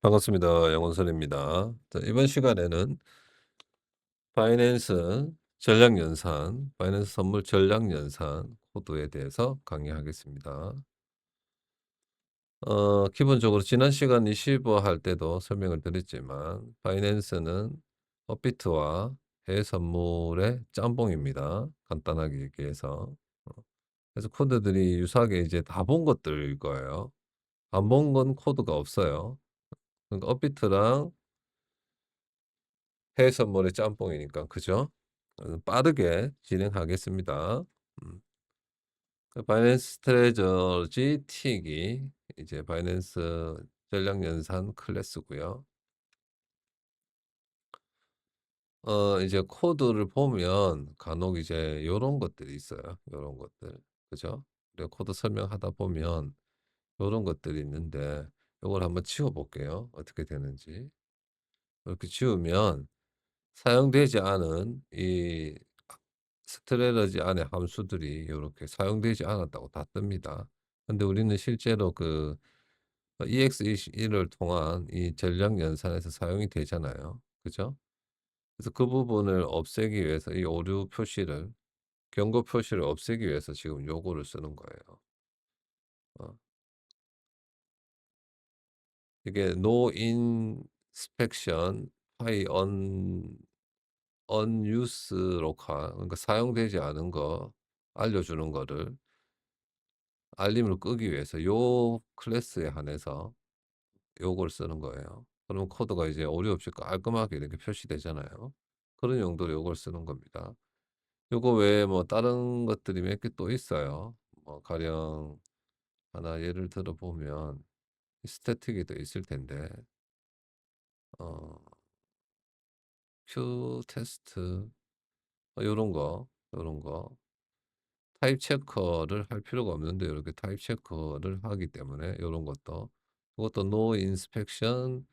반갑습니다. 영원선입니다. 자, 이번 시간에는 바이낸스 전략 연산, 바이낸스 선물 전략 연산 코드에 대해서 강의하겠습니다. 기본적으로 지난 시간 이시버 할 때도 설명을 드렸지만 바이낸스는 업비트와 해외 선물의 짬뽕입니다. 간단하게 얘기해서. 어, 그래서 코드들이 유사하게 이제 다 본 것들일 거예요. 안 본 건 코드가 없어요. 그러니까 업비트랑 해외 선물의 짬뽕이니까 그죠? 빠르게 진행하겠습니다. 음. 바이낸스 트레저지 틱이 이제 바이낸스 전략 연산 클래스고요. 이제 코드를 보면 간혹 이제 요런 것들이 있어요. 요런 것들. 그죠? 우리가 코드 설명하다 보면 요런 것들이 있는데 요걸 한번 지워 볼게요. 어떻게 되는지. 이렇게 지우면 사용되지 않은 이 스트레러지 안에 함수들이 요렇게 사용되지 않았다고 다 뜹니다. 근데 우리는 실제로 그 EX21을 통한 이 전략 연산에서 사용이 되잖아요. 그죠? 그래서 그 부분을 없애기 위해서 이 오류 표시를 경고 표시를 없애기 위해서 지금 요거를 쓰는 거예요. 어. 이게 No inspection by unused local, 그러니까 사용되지 않은 거 알려주는 거를 알림을 끄기 위해서 요 클래스에 한해서 요걸 쓰는 거예요. 그러면 코드가 이제 오류 없이 깔끔하게 이렇게 표시되잖아요. 그런 용도로 요걸 쓰는 겁니다. 요거 외에 뭐 다른 것들이 몇 개 또 있어요. 뭐 가령 하나 예를 들어 보면 스태틱이 또 있을 텐데 어 q 테스트 요런 거, 요런 거 타입 체커를 할 필요가 없는데 이렇게 타입 체커를 하기 때문에 요런 것도 그것도 No inspection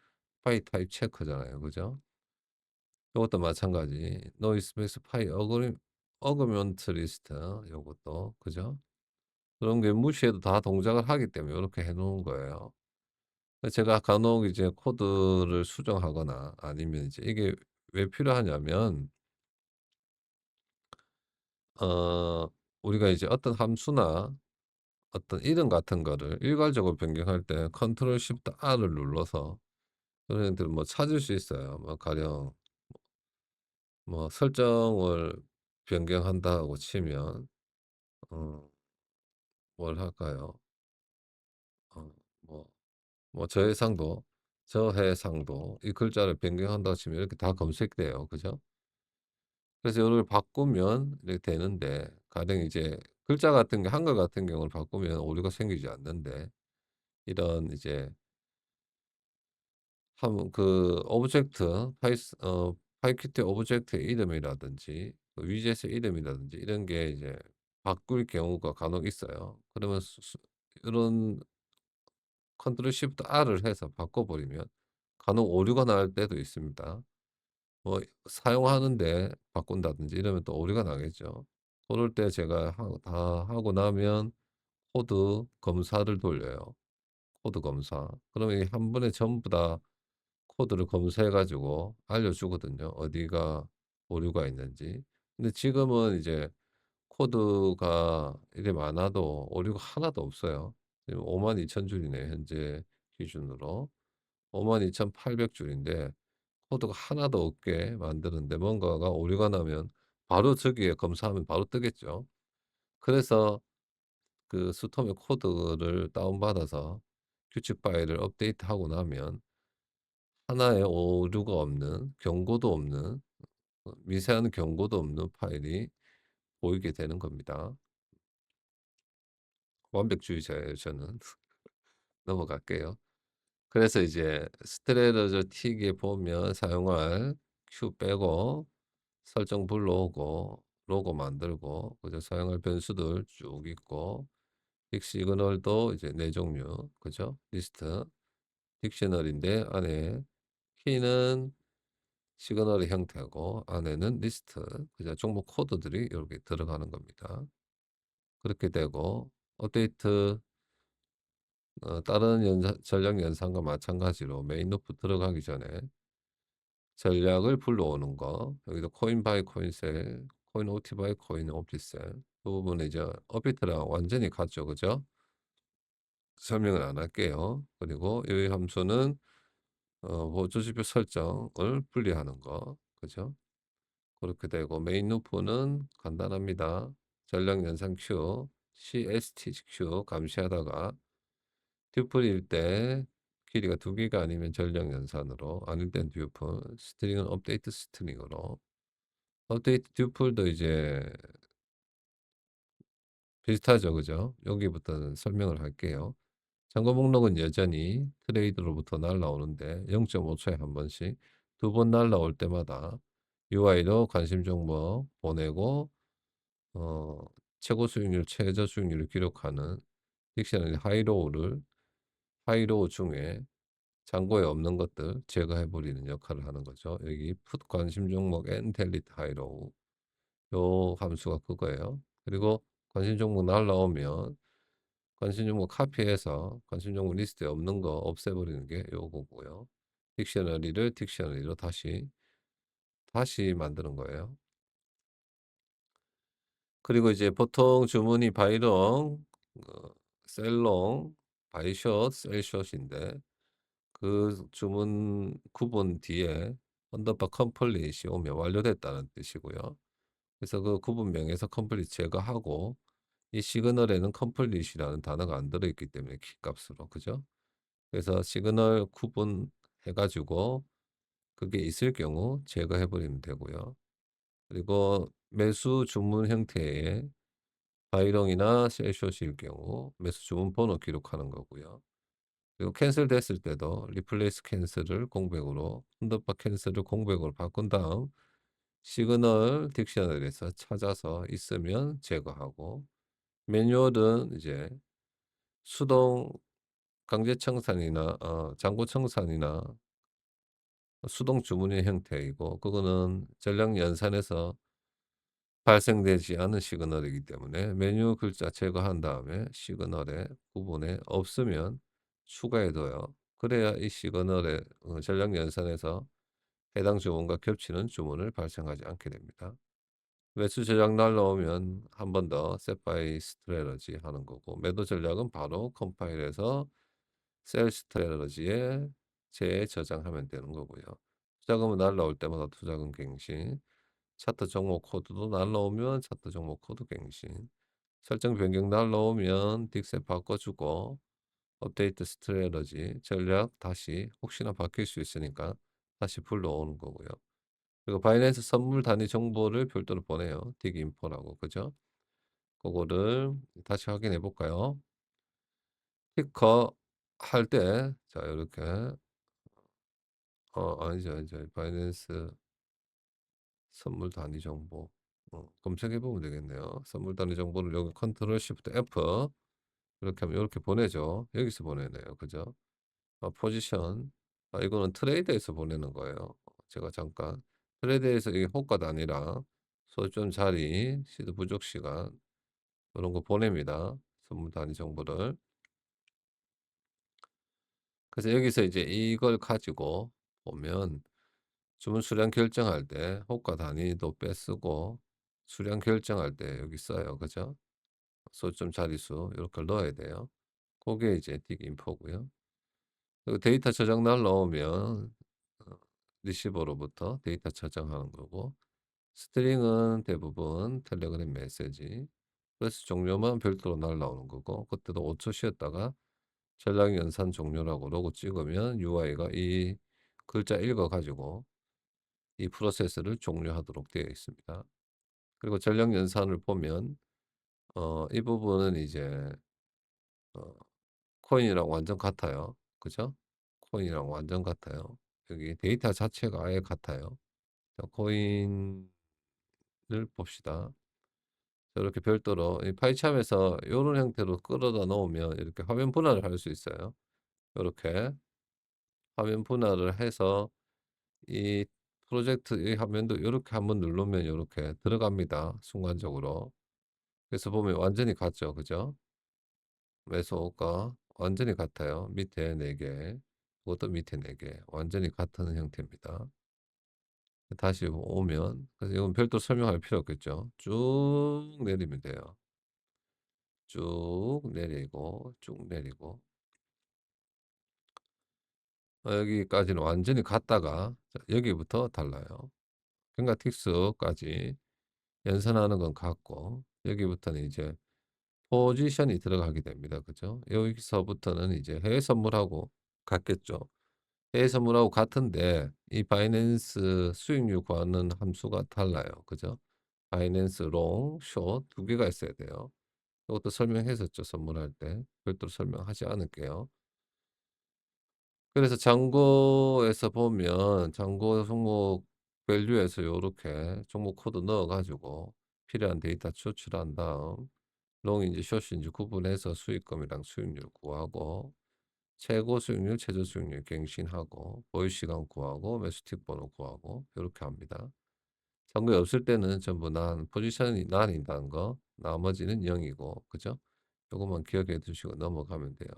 by type 체크잖아요. 그죠? 요것도 마찬가지. No inspection by augment list 요것도 그죠? 그런 게 무시해도 다 동작을 하기 때문에 요렇게 해 놓은 거예요. 제가 간혹 이제 코드를 수정하거나 아니면 이제 이게 왜 필요하냐면 어 우리가 이제 어떤 함수나 어떤 이름 같은 거를 일괄적으로 변경할 때 컨트롤 쉬프트 R을 눌러서 그런 애들 뭐 찾을 수 있어요. 뭐 가령 뭐 설정을 변경한다고 치면 어 뭘 할까요? 어 뭐 저해상도 이 글자를 변경한다고 치면 이렇게 다 검색돼요. 그죠? 그래서 요걸 바꾸면 이렇게 되는데 가령 이제 글자 같은 게 한글 같은 경우를 바꾸면 오류가 생기지 않는데 이런 이제 그 오브젝트 파이큐티 오브젝트의 이름이라든지 그 위젯의 이름이라든지 이런 게 이제 바꿀 경우가 간혹 있어요. 그러면 이런 컨트롤 쉬프트 R을 해서 바꿔 버리면 간혹 오류가 날 때도 있습니다. 뭐 사용하는데 바꾼다든지 이러면 또 오류가 나겠죠. 그럴 때 제가 다 하고 나면 코드 검사를 돌려요. 코드 검사. 그러면 이한 번에 전부 다 코드를 검사해 가지고 알려주거든요. 어디가 오류가 있는지. 근데 지금은 이제 코드가 이래 많아도 오류가 하나도 없어요. 지금 52,000 줄이네요. 현재 기준으로. 52,800 줄인데 코드가 하나도 없게 만드는데 뭔가가 오류가 나면 바로 저기에 검사하면 바로 뜨겠죠. 그래서 그 스톰의 코드를 다운받아서 규칙 파일을 업데이트하고 나면 하나의 오류가 없는 경고도 없는 미세한 경고도 없는 파일이 보이게 되는 겁니다. 완벽주의자예요 저는. 넘어갈게요. 그래서 이제 스트레러저 틱에 보면 사용할 q 빼고 설정 불러오고 로고 만들고 그죠? 사용할 변수들 쭉 있고 딕 시그널도 이제 네 종류 그죠? 리스트 딕셔너리인데 안에 키는 시그널의 형태고 안에는 리스트 그죠? 종목 코드들이 이렇게 들어가는 겁니다. 그렇게 되고 업데이트 다른 전략 연산과 마찬가지로 메인 루프 들어가기 전에 전략을 불러오는 거, 여기도 코인 바이 코인 셀, 코인 OT 바이 코인 OP 셀, 그 부분은 이제 업비트랑 완전히 같죠. 그죠? 설명을 안 할게요. 그리고 이 함수는 보조지표 설정을 분리하는 거. 그죠? 그렇게 되고 메인 루프는 간단합니다. 전략 연산 Q, CSTQ 감시하다가 튜플일 때 길이가 2개가 아니면 전략 연산으로, 아닐 땐 튜플, 스트링은 업데이트 스트링으로. 업데이트 튜플도 이제 비슷하죠. 그죠? 여기부터는 설명을 할게요. 참고 목록은 여전히 트레이드로부터 날라오는데 0.5초에 한 번씩 2번 날라올 때마다 UI로 관심 종목 보내고 어, 최고 수익률, 최저 수익률을 기록하는 딕셔너리 하이로우 중에 잔고에 없는 것들 제거해 버리는 역할을 하는 거죠. 여기 풋 관심 종목 앤 델리트 하이로우, 요 함수가 그거예요. 그리고 관심 종목 날라오면 관심 종목 카피해서 관심 종목 리스트에 없는 거 없애버리는 게 요거고요. 딕셔너리로 다시 만드는 거예요. 그리고 이제 보통 주문이 바이롱, 셀롱, 바이숏, 셀숏인데 그 주문 구분 뒤에 언더바 컴플릿이 오면 완료됐다는 뜻이고요. 그래서 그 구분명에서 컴플릿 제거하고 이 시그널에는 컴플릿이라는 단어가 안 들어있기 때문에 키 값으로, 그죠? 그래서 시그널 구분해 가지고 그게 있을 경우 제거해 버리면 되고요. 그리고 매수 주문 형태의 바이롱이나 셀숏일 경우 매수 주문 번호 기록하는 거고요. 그리고 캔슬 됐을 때도 리플레이스 캔슬을 공백으로, 언더바 캔슬을 공백으로 바꾼 다음 시그널 딕셔너리에서 찾아서 있으면 제거하고, 매뉴얼은 이제 수동 강제 청산이나 잔고 청산이나 수동 주문의 형태이고, 그거는 전략 연산에서 발생되지 않은 시그널이기 때문에 메뉴 글자 제거한 다음에 시그널에 부분에 없으면 추가해둬요. 그래야 이 시그널의 전략 연산에서 해당 주문과 겹치는 주문을 발생하지 않게 됩니다. 매수 전략 날라오면 한 번 더 set by strategy 하는 거고, 매도 전략은 바로 컴파일해서 셀 스트래러지에 재저장하면 되는 거고요. 투자금은 날라올 때마다 투자금 갱신, 차트 종목 코드도 날라오면 차트 종목 코드 갱신, 설정 변경 날라오면 딕셋 바꿔주고 업데이트 스트래러지 전략 다시 혹시나 바뀔 수 있으니까 다시 불러오는 거고요. 그리고 바이낸스 선물 단위 정보를 별도로 보내요. 딕인포라고, 그죠? 그거를 다시 확인해 볼까요? 피커 할 때, 자, 이렇게, 아니죠. 바이낸스 선물 단위 정보. 검색해 보면 되겠네요. 선물 단위 정보를 여기 컨트롤 시프트 F 이렇게 하면 이렇게 보내죠. 여기서 보내네요. 그죠? 포지션. 이거는 트레이드에서 보내는 거예요. 제가 잠깐 트레이드에서 이게 호가 단위랑 소점 자리, 시드 부족 시간 이런 거 보냅니다. 선물 단위 정보를. 그래서 여기서 이제 이걸 가지고 보면 주문 수량 결정할 때 호가 단위도 빼쓰고 수량 결정할 때 여기 써요. 그죠? 소점 자릿수 이렇게 넣어야 돼요. 그게 이제 딕 인포고요. 그리고 데이터 저장 날라오면 리시버로부터 데이터 저장하는 거고, 스트링은 대부분 텔레그램 메시지, 프레스 종료만 별도로 날라오는 거고, 그때도 5초 쉬었다가 전략 연산 종료라고 로고 찍으면 UI가 이 글자 읽어 가지고 이 프로세스를 종료하도록 되어 있습니다. 그리고 전략 연산을 보면 이 부분은 이제 어, 코인이랑 완전 같아요. 그죠? 코인이랑 완전 같아요. 여기 데이터 자체가 아예 같아요. 자, 코인을 봅시다. 이렇게 별도로 이 파이참에서 이런 형태로 끌어다 놓으면 이렇게 화면 분할을 할 수 있어요. 이렇게 화면 분할을 해서 이 프로젝트 이 화면도 이렇게 한번 누르면 이렇게 들어갑니다. 순간적으로. 그래서 보면 완전히 같죠. 그죠? 매수가 완전히 같아요. 밑에 4 개, 그것도 밑에 4 개, 완전히 같은 형태입니다. 다시 오면, 그래서 이건 별도 설명할 필요 없겠죠. 쭉 내리면 돼요. 쭉 내리고 쭉 내리고 여기까지는 완전히 같다가 자 여기부터 달라요. 핑거틱스까지 연산하는 건 같고 여기부터는 이제 포지션이 들어가게 됩니다. 그죠? 여기서부터는 이제 해외 선물하고 같겠죠. 해외 선물하고 같은데 이 바이낸스 수익률 구하는 함수가 달라요. 그죠? 바이낸스 롱, 숏 두 개가 있어야 돼요. 이것도 설명했었죠. 선물할 때. 별도로 설명하지 않을게요. 그래서 잔고에서 보면 잔고 종목 밸류에서 요렇게 종목 코드 넣어 가지고 필요한 데이터 추출한 다음 롱인지 숏인지 구분해서 수익금이랑 수익률 구하고 최고 수익률, 최저 수익률 갱신하고 보유 시간 구하고 매수틱 번호 구하고 요렇게 합니다. 잔고에 없을 때는 전부 포지션이 난이다는 거 나머지는 0이고 그죠? 요것만 기억해 두시고 넘어가면 돼요.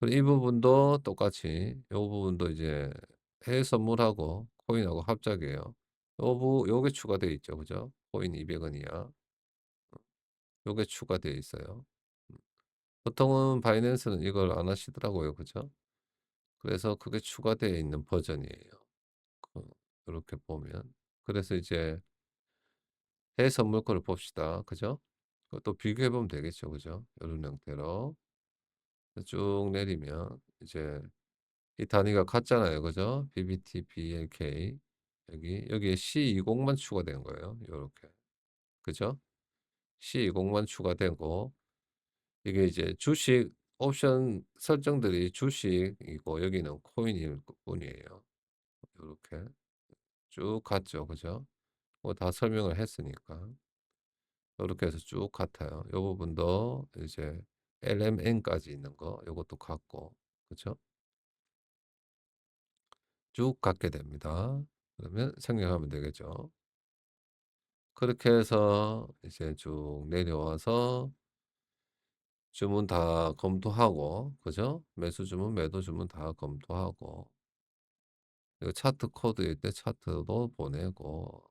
그리고 이 부분도 똑같이 요 부분도 이제 해외 선물하고 코인하고 합작이에요. 요게 추가되어 있죠. 그죠? 코인 200원 이하. 요게 추가되어 있어요. 음. 보통은 바이낸스는 이걸 안 하시더라고요. 그죠? 그래서 그게 추가되어 있는 버전이에요. 그 요렇게 보면. 그래서 이제 해외 선물 거를 봅시다. 그죠? 그것도 비교해 보면 되겠죠. 그죠? 요런 형태로. 쭉 내리면 이제 이 단위가 같잖아요. 그죠? BBT, BLK. 여기에 C20만 추가된 거예요. 요렇게. 그죠? C20만 추가되고 이게 이제 주식 옵션 설정들이 주식이고 여기는 코인일 뿐이에요. 요렇게 쭉 갔죠. 그죠? 뭐 다 설명을 했으니까. 요렇게 해서 쭉 같아요. 요 부분도 이제 LMN까지 있는 거 요것도 같고. 그죠? 쭉 갖게 됩니다. 그러면 생략하면 되겠죠. 그렇게 해서 이제 쭉 내려와서 주문 다 검토하고 그죠? 매수 주문, 매도 주문 다 검토하고 이거 차트 코드일 때 차트도 보내고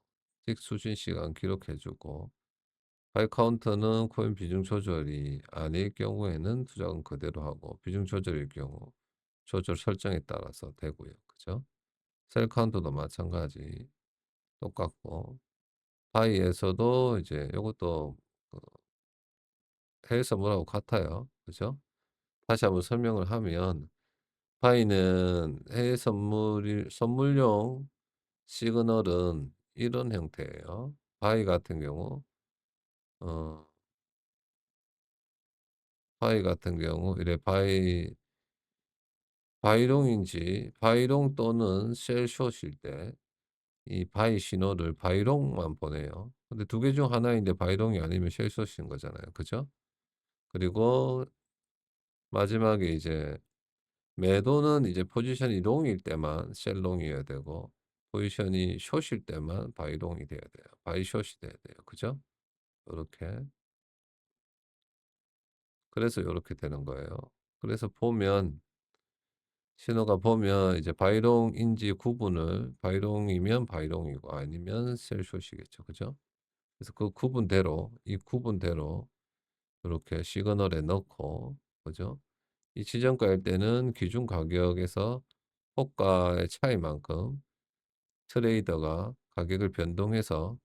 틱 수신 시간 기록해 주고 바이 카운트는 코인 비중 조절이 아닐 경우에는 투자금 그대로 하고 비중 조절일 경우 조절 설정에 따라서 되고요. 그죠? 셀 카운트도 마찬가지 똑같고 바이에서도 이제 요것도 그 해외 선물하고 같아요. 그죠? 다시 한번 설명을 하면 파이는 해외 선물용 시그널은 이런 형태예요. 바이 같은 경우 어 바이 같은 경우 이래 바이롱인지 바이롱 또는 셀 숏일 때 이 바이 신호를 바이롱만 보내요. 근데 두 개 중 하나인데 바이롱이 아니면 셀 숏인 거잖아요. 그죠? 그리고 마지막에 이제 매도는 이제 포지션이 롱일 때만 셀롱이어야 되고 포지션이 숏일 때만 바이롱이 돼야 돼요. 바이숏이 돼야 돼요. 그죠? 요렇게. 그래서 요렇게 되는 거예요. 그래서 보면 신호가 보면 이제 바이롱인지 구분을 바이롱이면 바이롱이고 아니면 셀숏이겠죠. 그죠? 그래서 그 구분대로 이 구분대로 요렇게 시그널에 넣고 그죠? 이 지정가일 때는 기준 가격에서 호가의 차이만큼 트레이더가 가격을 변동해서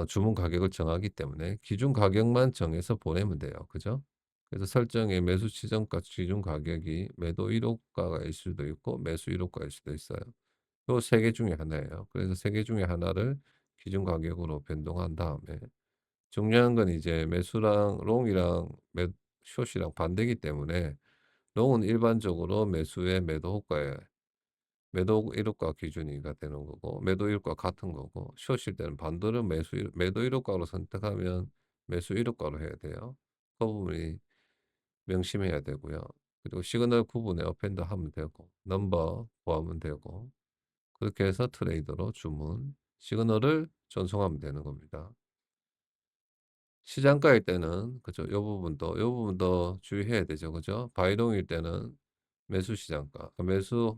주문 가격을 정하기 때문에 기준 가격만 정해서 보내면 돼요. 그죠? 그래서 설정의 매수 지정가 기준 가격이 매도 1호가일 수도 있고 매수 1호가일 수도 있어요. 요 세 개 중에 하나예요. 그래서 세 개 중에 하나를 기준 가격으로 변동한 다음에 중요한 건 이제 매수랑 롱이랑 숏이랑 반대이기 때문에 롱은 일반적으로 매수의 매도 호가에 매도 1호가 기준이가 되는 거고 매도 1호가 같은 거고 숏일 때는 반대로 매도 1호가로 선택하면 매수 1호가로 해야 돼요. 그 부분이 명심해야 되고요. 그리고 시그널 구분에 어펜더 하면 되고 넘버 구하면 되고 그렇게 해서 트레이더로 주문 시그널을 전송하면 되는 겁니다. 시장가일 때는 그죠. 요 부분도 주의해야 되죠. 그죠. 바이동일 때는 매수 시장가, 매수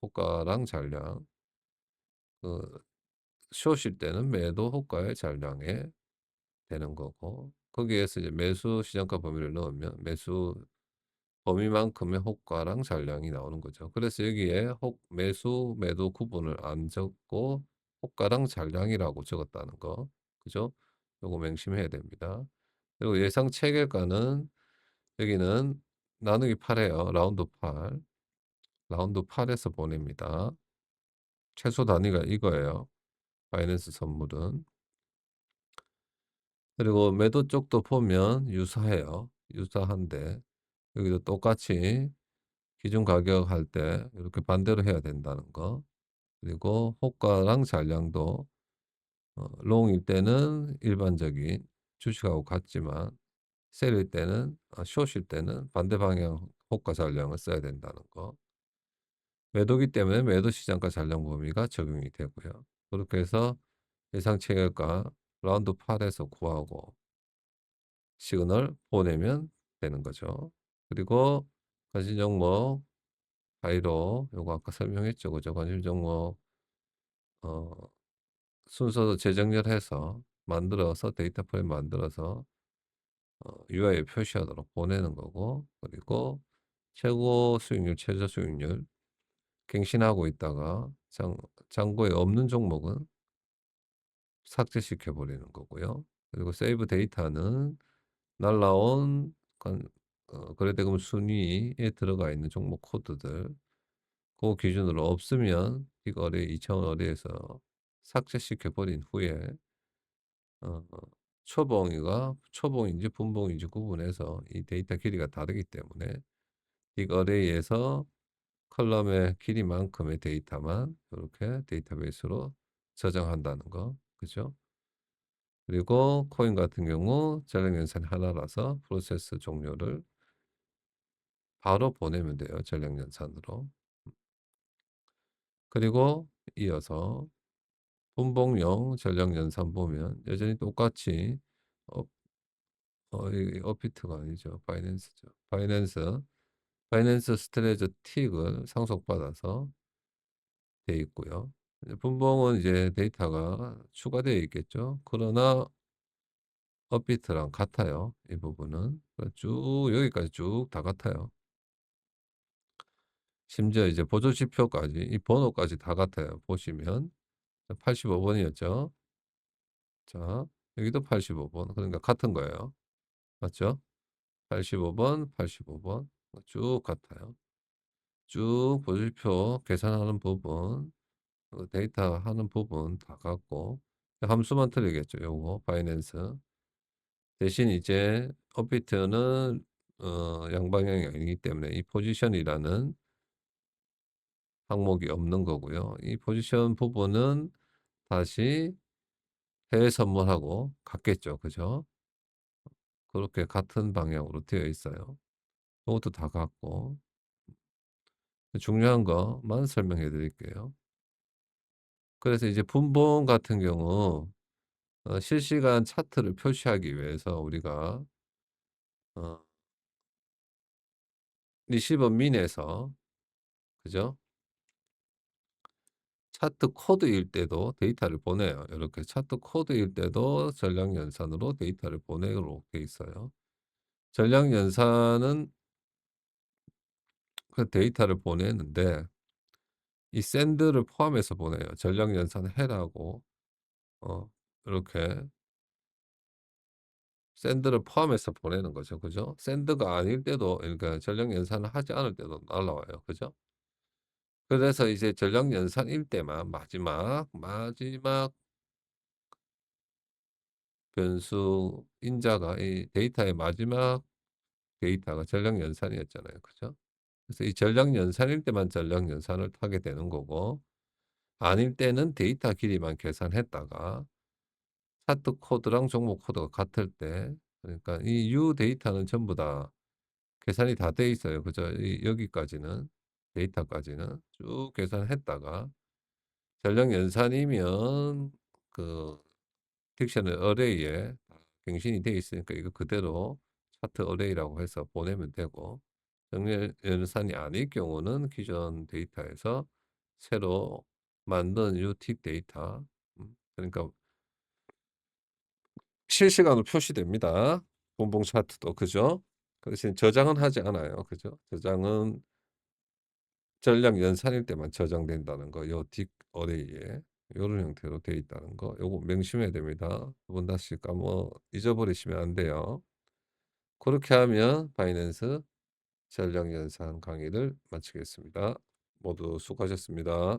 호가랑 잔량, 그 숏일 때는 매도 호가의 잔량에 되는 거고, 거기에서 이제 매수 시장가 범위를 넣으면 매수 범위만큼의 호가랑 잔량이 나오는 거죠. 그래서 여기에 혹 매수 매도 구분을 안 적고 호가랑 잔량이라고 적었다는 거. 그죠? 요거 맹심해야 됩니다. 그리고 예상 체결가는 여기는 나누기 8 이에요. 라운드 8. 라운드 8에서 보냅니다. 최소 단위가 이거예요. 바이낸스 선물은. 그리고 매도 쪽도 보면 유사해요. 유사한데 여기도 똑같이 기준 가격 할 때 이렇게 반대로 해야 된다는 거. 그리고 호가랑 잔량도 롱일 때는 일반적인 주식하고 같지만 셀일 때는 숏일 때는 반대 방향 호가 잔량을 써야 된다는 거. 매도기 때문에 매도 시장가 잔량 범위가 적용이 되고요. 그렇게 해서 예상 체결가 라운드 8에서 구하고 시그널 보내면 되는 거죠. 그리고 관심 종목 바이로 요거 아까 설명했죠. 그죠? 관심 종목 어 순서도 재정렬해서 만들어서 데이터 프레임 만들어서 UI에 표시하도록 보내는 거고, 그리고 최고 수익률, 최저 수익률 갱신하고 있다가 잔고에 없는 종목은 삭제시켜 버리는 거고요. 그리고 세이브 데이터는 날라온 거래대금 순위에 들어가 있는 종목 코드들 그 기준으로 없으면 빅어레이 2차원 어레이에서 삭제시켜 버린 후에 어 초봉인지 분봉인지 구분해서 이 데이터 길이가 다르기 때문에 빅어레이에서 컬럼의 길이만큼의 데이터만 이렇게 데이터베이스로 저장한다는 거. 그죠? 그리고 코인 같은 경우 전력 연산이 하나라서 프로세스 종료를 바로 보내면 돼요, 전력 연산으로. 그리고 이어서 분봉용 전력 연산 보면 여전히 똑같이 어 이 업비트가 아니죠. 바이낸스죠. 바이낸스 스트레저 틱을 상속받아서 돼 있고요. 이제 분봉은 이제 데이터가 추가되어 있겠죠. 그러나 업비트랑 같아요. 이 부분은. 쭉 여기까지 쭉 다 같아요. 심지어 이제 보조 지표까지 이 번호까지 다 같아요. 보시면 85 번이었죠. 자, 여기도 85 번. 그러니까 같은 거예요. 맞죠? 85 번, 85 번. 쭉 같아요. 쭉 보조지표 계산하는 부분, 데이터 하는 부분 다 같고 함수만 틀리겠죠. 요거 바이낸스. 대신 이제 업비트는 양방향이 아니기 때문에 이 포지션이라는 항목이 없는 거고요. 이 포지션 부분은 다시 해외 선물하고 같겠죠. 그죠? 그렇게 같은 방향으로 되어 있어요. 그것도 다 같고. 중요한 것만 설명해 드릴게요. 그래서 이제 분봉 같은 경우 실시간 차트를 표시하기 위해서 우리가 어 리시버 민에서 그죠? 차트 코드일 때도 데이터를 보내요. 이렇게 차트 코드일 때도 전량 연산으로 데이터를 보내도록 돼 있어요. 전량 연산은 그 데이터를 보내는데 이 샌드를 포함해서 보내요. 전량 연산해라고 어 이렇게 샌드를 포함해서 보내는 거죠. 그죠? 샌드가 아닐 때도 그러니까 전량 연산을 하지 않을 때도 날라와요. 그죠? 그래서 이제 전량 연산일 때만 마지막 변수 인자가 이 데이터의 마지막 데이터가 전량 연산이었잖아요. 그죠? 그래서 이 전량 연산일 때만 전량 연산을 하게 되는 거고 아닐 때는 데이터 길이만 계산했다가 차트 코드랑 종목 코드가 같을 때 그러니까 이 U 데이터는 전부 다 계산이 다 돼 있어요. 그죠? 여기까지는 데이터까지는 쭉 계산했다가 전량 연산이면 그 딕셔너리 어레이에 갱신이 돼 있으니까 이거 그대로 차트 어레이라고 해서 보내면 되고, 정렬 연산이 아닐 경우는 기존 데이터에서 새로 만든 유틱 데이터, 그러니까 실시간으로 표시됩니다. 분봉 차트도 그죠? 그 대신 저장은 하지 않아요. 그죠? 저장은 전량 연산일 때만 저장된다는 거, 요 딕 어레이에 요런 형태로 되어 있다는 거, 요거 명심해야 됩니다. 두 번 다시 잊어버리시면 안 돼요. 그렇게 하면 바이낸스 전량 연산 강의를 마치겠습니다. 모두 수고하셨습니다.